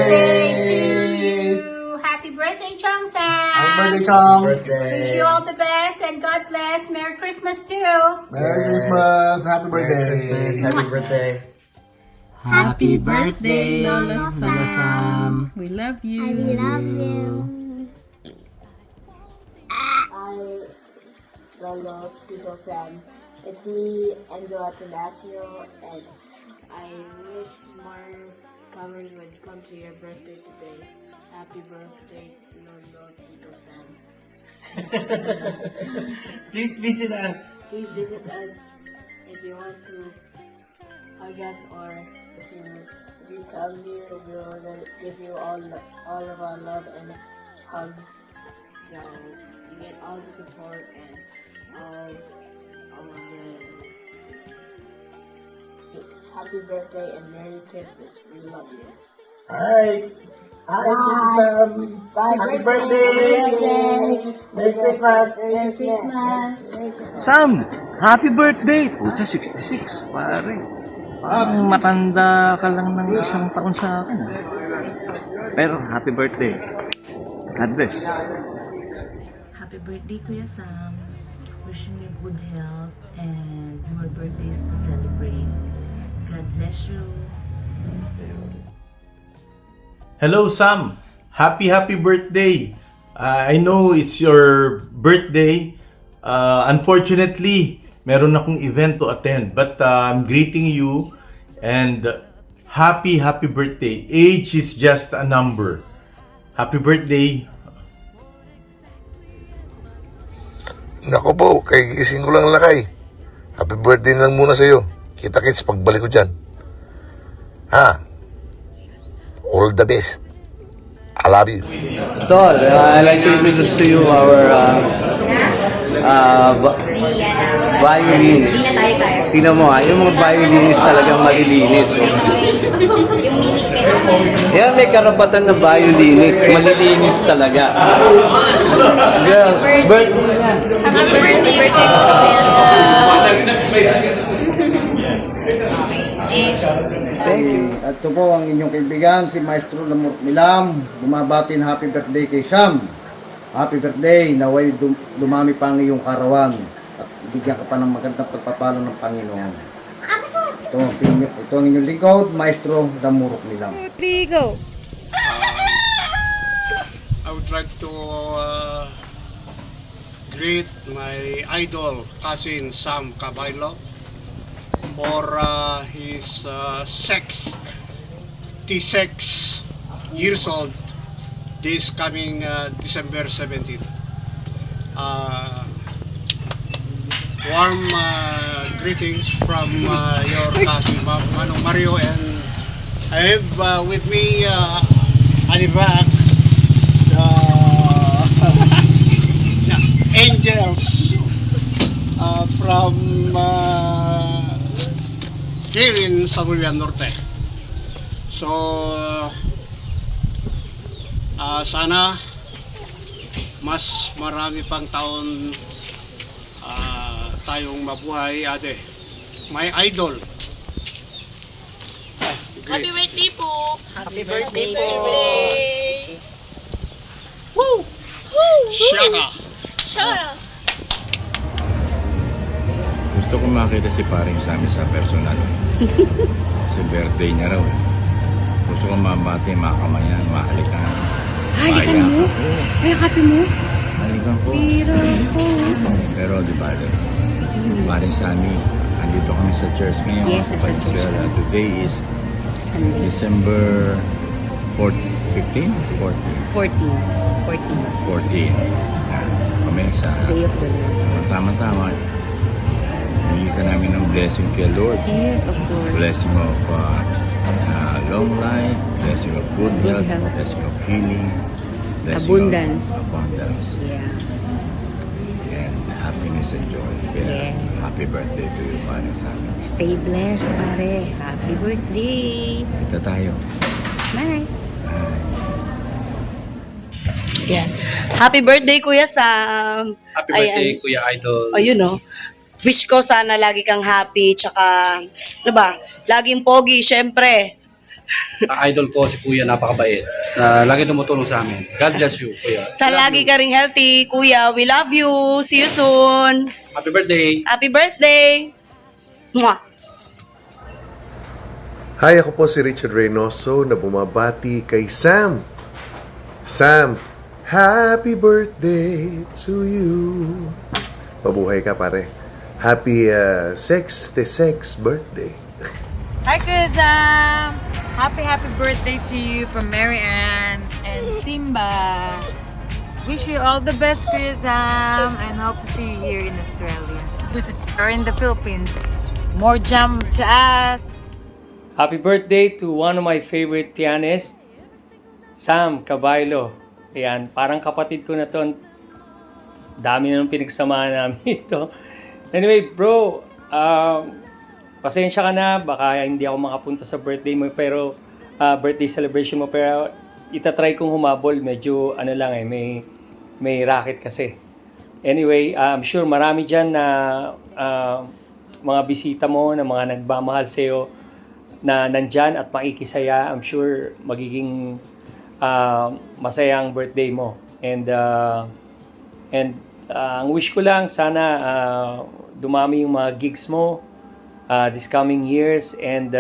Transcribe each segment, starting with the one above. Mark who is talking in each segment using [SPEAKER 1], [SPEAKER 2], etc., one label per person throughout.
[SPEAKER 1] birthday to you. Happy birthday, Chong Sam.
[SPEAKER 2] Happy birthday, Chong.
[SPEAKER 1] Wish you all the best and God bless. Merry Christmas too.
[SPEAKER 2] Merry Christmas. Happy birthday.
[SPEAKER 3] Merry Christmas. Happy birthday.
[SPEAKER 4] Happy birthday, Lola Sam. We love you.
[SPEAKER 5] I love you.
[SPEAKER 6] Lolo, Tito Sam. It's me, Angela Tenasio, and I wish more Cameron would come to your birthday today. Happy birthday, Lolo, Tito Sam.
[SPEAKER 7] Please visit us.
[SPEAKER 6] Please visit us if you want to hug us, or if you come here, we'll give you all of our love and hugs. So you get all the support and all the happy birthday and Merry Christmas. We love you.
[SPEAKER 7] Hi. Hi, Sam. Happy birthday. Merry Christmas.
[SPEAKER 8] Sam, happy birthday! Pucha, 66, pare. Parang matanda ka lang ng isang taon sa akin. Pero, happy birthday. God bless.
[SPEAKER 9] Happy birthday, Kuya Sam. Wishing you good health and more birthdays to celebrate. God bless you.
[SPEAKER 10] Hello, Sam. Happy birthday. I know it's your birthday. Unfortunately, meron akong event to attend. But I'm greeting you and happy birthday. Age is just a number. Happy birthday.
[SPEAKER 11] Nako po, kay gising ko lang lakay. Happy birthday na lang muna sa'yo. Kita-kits pagbalik ko dyan. Ha? All the best. I love you.
[SPEAKER 8] Tol, I'd like to introduce to you our violinist. Tingnan mo yung mga violinist talagang malilinis. Yan, may karapatan na violinist. Malilinis talaga. Girls, birthday.
[SPEAKER 5] Happy birthday po.
[SPEAKER 2] Thank you. At ito po ang inyong kaibigan, si Maestro Lamur Milam. Bumabati na happy birthday kay Sam. Happy birthday, naway dumami pa ang iyong karawan. At bigyan ka pa ng magandang pagpapala ng Panginoon. Ito ang inyong lingkod, Maestro Lamur Milam.
[SPEAKER 5] Go.
[SPEAKER 12] I would like to greet my idol, cousin Sam Caballo, for his 66 years old this coming December 17th. Warm greetings from your cousin Manong Mario, and I have with me at the back angels from here in Sabulian Norte. So sana mas marami pang taon tayong mabuhay, ate. My idol.
[SPEAKER 5] Happy birthday po.
[SPEAKER 1] Happy birthday
[SPEAKER 5] Happy
[SPEAKER 1] po.
[SPEAKER 5] birthday.
[SPEAKER 12] Woo! Shaka!
[SPEAKER 5] Shara.
[SPEAKER 13] Gusto ko makita si paring Sammy sa personal. Kasi birthday niya raw. Gusto ko mabati, makamayan, mahalikan.
[SPEAKER 5] Halikan mo? Hayakapin mo?
[SPEAKER 13] Halikan ko.
[SPEAKER 5] Pira ko.
[SPEAKER 13] Pero di ba, paring Sammy, andito kami sa church ngayon.
[SPEAKER 5] Yes,
[SPEAKER 13] sa Israel. Today is December 15? 14. 14. Kami sa
[SPEAKER 5] Day of the Lord.
[SPEAKER 13] tama-tama. Hindi ka namin ng blessing kay Lord.
[SPEAKER 5] Yes, of course.
[SPEAKER 13] Blessing of long life, blessing of good health, blessing of healing, blessing abundance.
[SPEAKER 5] Yeah.
[SPEAKER 13] And happiness and joy. Kaya,
[SPEAKER 5] Yes.
[SPEAKER 13] happy birthday to you, paring Sammy.
[SPEAKER 5] Stay blessed, pare. Happy birthday.
[SPEAKER 13] Kita tayo.
[SPEAKER 5] Bye.
[SPEAKER 14] Yan. Happy birthday, Kuya Sam.
[SPEAKER 7] Happy birthday, Kuya Idol.
[SPEAKER 14] O, yun, no? Wish ko sana lagi kang happy, tsaka, ano ba, laging pogi, syempre.
[SPEAKER 3] Idol ko si Kuya, napakabait. Lagi tumutulong sa amin. God bless you, Kuya.
[SPEAKER 14] Sa lagi ka ring healthy, kuya. We love you. See you soon.
[SPEAKER 3] Happy birthday!
[SPEAKER 14] Happy birthday. Mwah.
[SPEAKER 15] Hi, ako po si Richard Reynoso na bumabati kay Sam. Sam, happy birthday to you. Mabuhay ka, pare. Happy 66 birthday.
[SPEAKER 16] Hi, Kuya Sam! Happy birthday to you from Mary Ann and Simba. Wish you all the best, Kuya Sam, and hope to see you here in Australia or in the Philippines. More jam to us.
[SPEAKER 17] Happy birthday to one of my favorite pianists, Sam Caballo. Ayan, parang kapatid ko na to. Dami na nung pinagsamahan namin ito. Anyway, bro, pasensya ka na. Baka hindi ako makapunta sa birthday mo, pero birthday celebration mo. Pero itatry kong humabol. Medyo ano lang may racket kasi. Anyway, I'm sure marami dyan na mga bisita mo, na mga nagmamahal sa'yo, na nandyan at makikisaya. I'm sure magiging masayang birthday mo. And ang wish ko lang, sana dumami yung mga gigs mo this coming years, and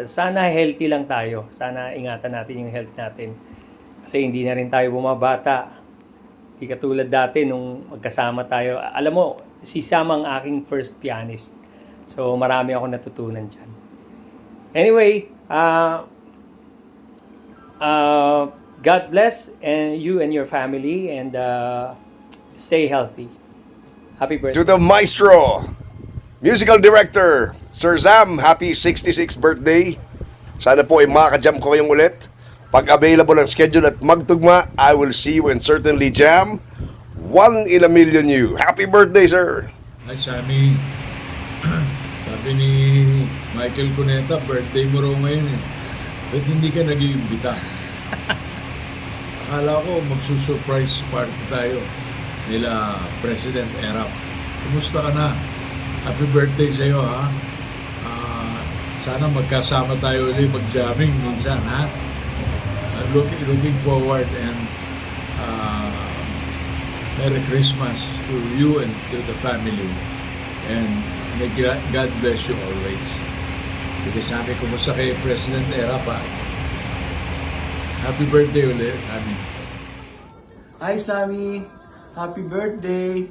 [SPEAKER 17] sana healthy lang tayo. Sana ingatan natin yung health natin. Kasi hindi na rin tayo bumabata. Hindi katulad dati nung magkasama tayo. Alam mo, si Sam ang aking first pianist. So marami ako natutunan dyan. Anyway, God bless and you and your family, and stay healthy. Happy birthday.
[SPEAKER 18] To the maestro, musical director, Sir Sam, happy 66th birthday. Sana po ay makaka-jam ko kayong ulit. Pag available ang schedule at magtugma, I will see you and certainly jam. One in a million you. Happy birthday, sir.
[SPEAKER 13] Hi, Sammy. Sabi ni Michael Cuneta, birthday mo raw ngayon eh. Ba't hindi ka nag-iimbita? Akala ko magsusurprise party tayo nila President Erap. Kumusta ka na? Happy birthday sa'yo, ha? Sana magkasama tayo ulit mag-jamming minsan, ha? Looking forward, and Merry Christmas to you and to the family. And may God bless you always. Because sabi, kumusta kay President Erap, ha? Happy birthday ulit, Sammy.
[SPEAKER 19] Hi, Sammy. Happy birthday.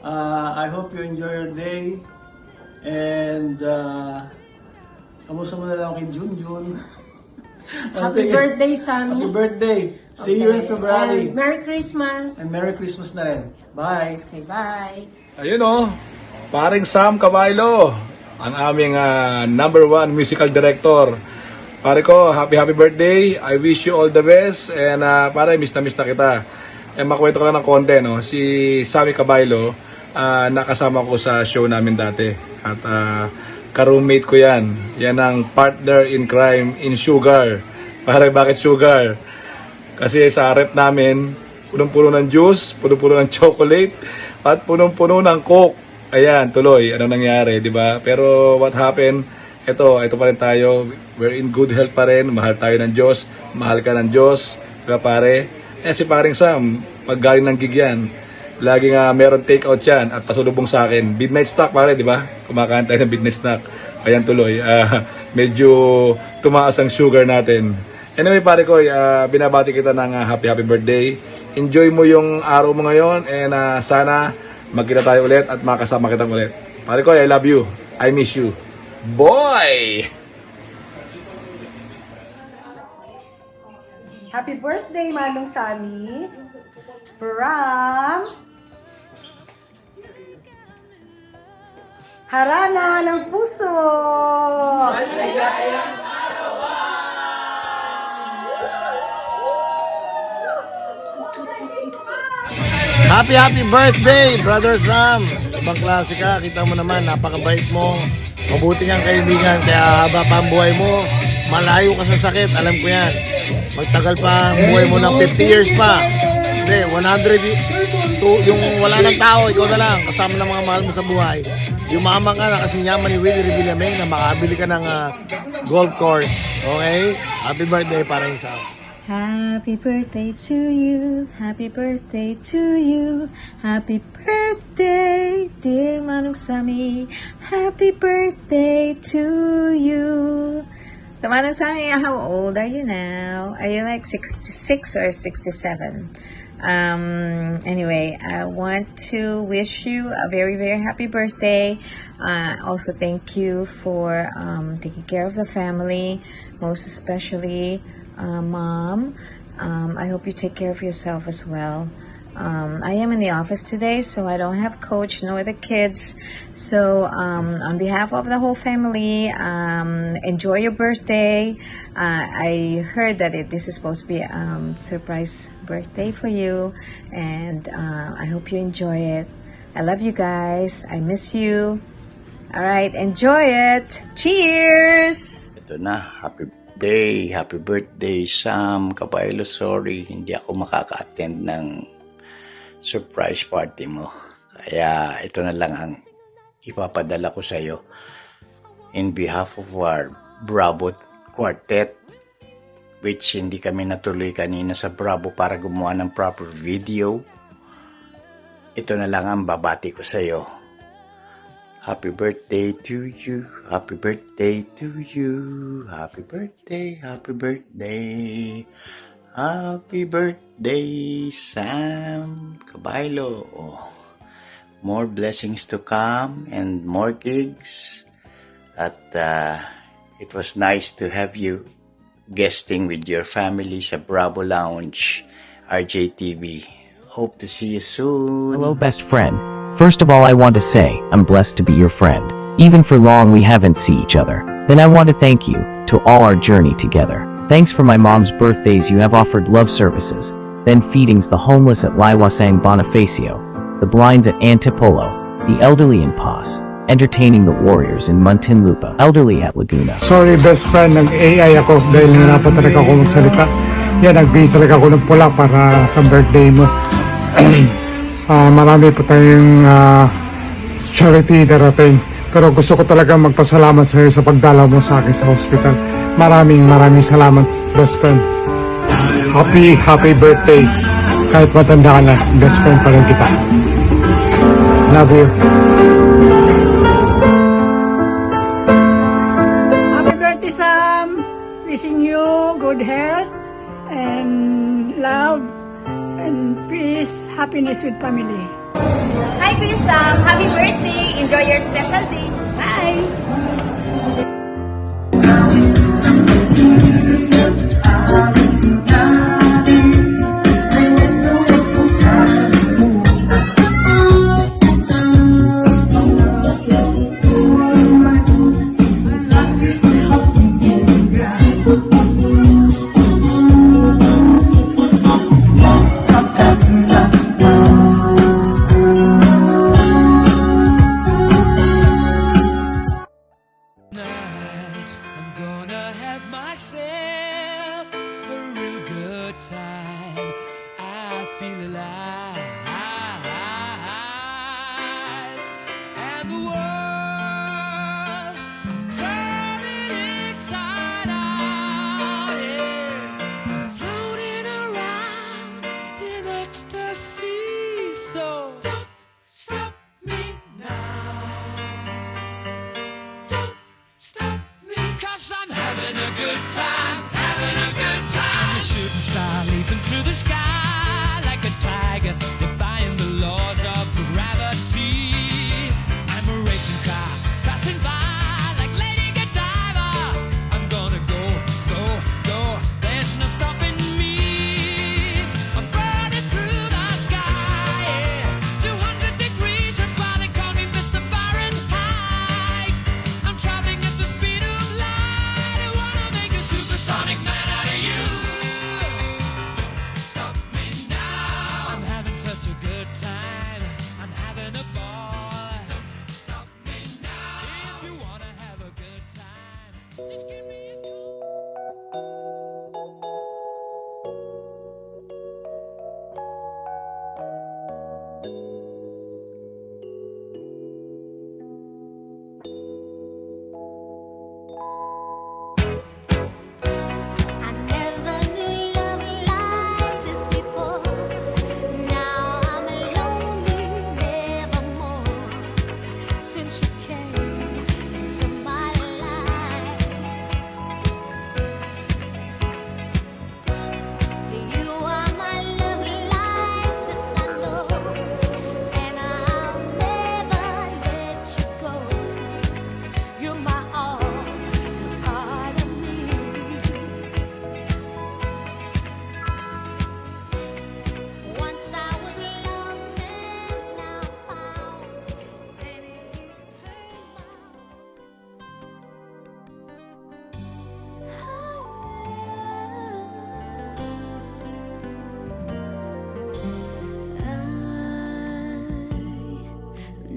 [SPEAKER 19] I hope you enjoy your day. And kamusta mo na lang kay Junjun.
[SPEAKER 1] Happy birthday, Sammy.
[SPEAKER 19] Happy birthday. See you in February.
[SPEAKER 1] And Merry Christmas.
[SPEAKER 19] And Merry Christmas na rin. Bye.
[SPEAKER 1] Okay, bye.
[SPEAKER 20] Ayun o, paring Sam Caballo, ang aming #1 musical director. Pare ko, happy birthday. I wish you all the best. And pare, miss na kita. Makwento ko lang ng konti, no? Si Sammy Caballo, nakasama ko sa show namin dati. At ka-roommate ko yan. Yan ang partner in crime in sugar. Pare, bakit sugar? Kasi sa rep namin, punong-puno ng juice, punong-puno ng chocolate, at punong-puno ng coke. Ayan, tuloy. Ano nangyari, di ba? Pero what happened? Ito pa rin tayo. We're in good health pa rin. Mahal tayo ng Diyos. Mahal ka ng Diyos. Diba, pare? Si paring Sam, pag galing ng gig yan, laging meron take out yan at pasulubong sa akin. Midnight snack, pare, di ba? Kumakain tayo ng midnight snack. Ayan, tuloy. Medyo tumaas ang sugar natin. Anyway, pare ko, binabati kita ng happy birthday. Enjoy mo yung araw mo ngayon, and sana magkita tayo ulit at makasama kita ulit. Pare ko, I love you. I miss you. Boy!
[SPEAKER 21] Happy birthday, Manong Sammy. From Harana ng Puso.
[SPEAKER 2] Happy birthday, Brother Sam. Ibang klase ka, kita mo naman, napakabait mo. Mabuti kang kaibigan, kaya haba pa ang buhay mo. Malayo ka sa sakit, alam ko yan. Magtagal pa ang buhay mo ng 50 years pa. Hindi, 100,
[SPEAKER 12] yung wala ng tao, ikaw na lang, kasama ng mga mahal mo sa buhay. Yumaman ka na kasi yaman ni Willie Revillame na makabili ka ng golf course. Okay? Happy birthday para sa
[SPEAKER 4] Happy birthday to you, happy birthday to you, happy birthday, dear Manong Sammy, happy birthday to you. So Manong Sammy, how old are you now? Are you like 66 or 67? Anyway, I want to wish you a very, very happy birthday. Also thank you for taking care of the family, most especially Mom. I hope you take care of yourself as well. I am in the office today, so I don't have Coach, no other kids. So on behalf of the whole family, enjoy your birthday. I heard that this is supposed to be a surprise birthday for you, and I hope you enjoy it. I love you guys. I miss you. All right, enjoy it. Cheers!
[SPEAKER 8] Ito na, happy birthday, Sam Kabaylo. Sorry, hindi ako makaka-attend ng surprise party mo. Kaya ito na lang ang ipapadala ko sa iyo. In behalf of our Bravo Quartet, which hindi kami natuloy kanina sa Bravo para gumawa ng proper video, ito na lang ang babati ko sa iyo. Happy birthday to you, happy birthday to you, happy birthday, happy birthday, happy birthday, Sam Kabaylo. More blessings to come and more gigs. At it was nice to have you guesting with your family sa Bravo Lounge, RJTV. Hope to see you soon.
[SPEAKER 22] Hello, best friend. First of all, I want to say, I'm blessed to be your friend. Even for long we haven't seen each other. Then I want to thank you, to all our journey together. Thanks for my mom's birthdays, you have offered love services, then feedings the homeless at Liwasang Bonifacio, the blinds at Antipolo, the elderly in Paz, entertaining the warriors in Muntinlupa, elderly at Laguna.
[SPEAKER 23] Sorry best friend, nag-AI ako dahil nahirapan talaga ako magsalita. Yan, nagbihis talaga ako ng pula para sa birthday mo. Marami po tayong charity darating. Pero gusto ko talaga magpasalamat sa iyo sa pagdalaw mo sa akin sa hospital. Maraming salamat, best friend. Happy birthday. Kahit matanda ka na, best friend pa rin kita. Love you.
[SPEAKER 24] Happy birthday, Sam. Wishing you good health and love and peace, happiness with family.
[SPEAKER 25] Hi, Kuya Sam. Happy birthday. Enjoy your special day. Bye.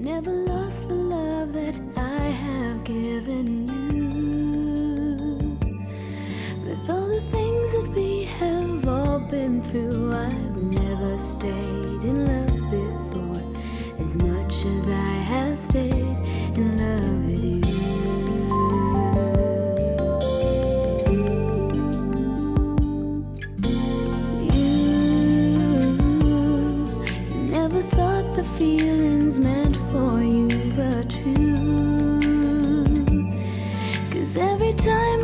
[SPEAKER 5] never lost the love that I have given you. With all the things that we have all been through, I've never stayed in love before as much as I have stayed in love with you. Never thought the feelings meant for you were true, 'cause every time